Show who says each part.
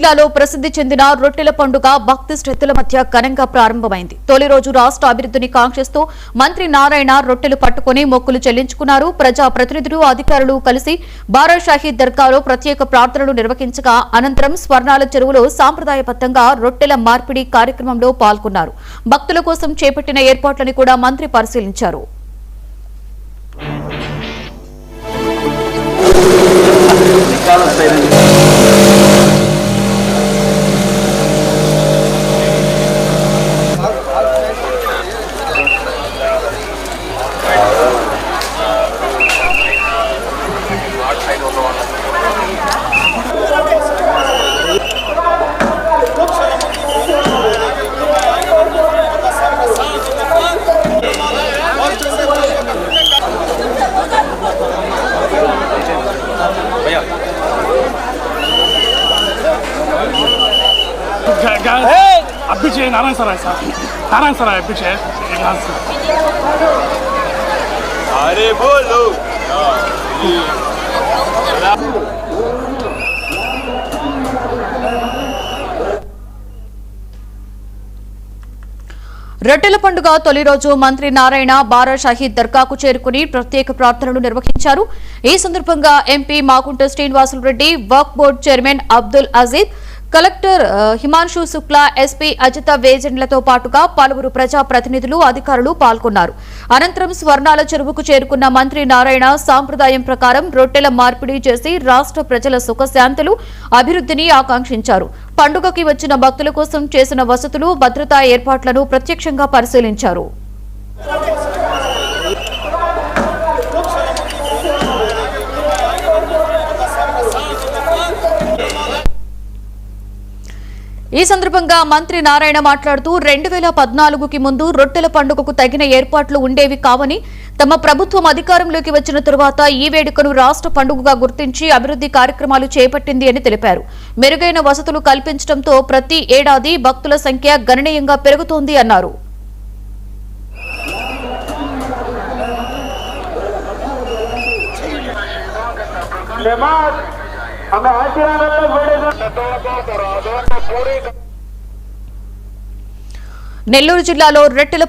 Speaker 1: జిల్లాలో ప్రసిద్ధి చెందిన రొట్టెల పండుగ భక్తి శ్రద్ధల మధ్య ఘనంగా ప్రారంభమైంది. తొలి రోజు రాష్ట్ర అభివృద్ధిని కాంక్షిస్తూ మంత్రి నారాయణ రొట్టెలు పట్టుకుని మొక్కులు చెల్లించుకున్నారు. ప్రజా ప్రతినిధులు, అధికారులు కలిసి బారా షాహీద్ దర్గాలో ప్రత్యేక ప్రార్థనలు నిర్వహించగా అనంతరం స్వర్ణాల చెరువులో సాంప్రదాయబద్ధంగా రొట్టెల మార్పిడి కార్యక్రమంలో పాల్గొన్నారు. భక్తుల కోసం చేపట్టిన ఏర్పాట్లను కూడా మంత్రి పరిశీలించారు.
Speaker 2: अभिषेक नारायण सराय अभिषेक
Speaker 3: अरे बोलो
Speaker 1: రొట్టెల పండుగ తొలి రోజు మంత్రి నారాయణ బారా షాహీద్ దర్గాకు చేరుకుని ప్రత్యేక ప్రార్థనలు నిర్వహించారు. ఈ సందర్భంగా ఎంపీ మాగుంట శ్రీనివాసులు రెడ్డి, వర్క్ board chairman Abdul Aziz, collector Himanshu Shukla, SP Ajitha వేజెండ్లతో పాటుగా పలువురు ప్రజా ప్రతినిధులు, అధికారులు పాల్గొన్నారు. అనంతరం స్వర్ణాల చెరువుకు చేరుకున్న మంత్రి నారాయణ సాంప్రదాయం ప్రకారం రొట్టెల మార్పిడి చేసి రాష్ట్ర ప్రజల సుఖశాంతులు, అభివృద్ధిని ఆకాంక్షించారు. పండుగకి వచ్చిన భక్తుల కోసం చేసిన వసతులు, భద్రతా ఏర్పాట్లను ప్రత్యక్షంగా పరిశీలించారు. ఈ సందర్భంగా మంత్రి నారాయణ మాట్లాడుతూ 2014కి ముందు రొట్టెల పండుగకు తగిన ఏర్పాట్లు ఉండేవి కావని, తమ ప్రభుత్వం అధికారంలోకి వచ్చిన తరువాత ఈ వేడుకను రాష్ట్ర పండుగగా గుర్తించి అభివృద్ధి కార్యక్రమాలు చేపట్టింది అని తెలిపారు. మెరుగైన వసతులు కల్పించడంతో ప్రతి ఏడాది భక్తుల సంఖ్య గణనీయంగా పెరుగుతోంది అన్నారు. నెల్లూరు జిల్లాలో రొట్టెల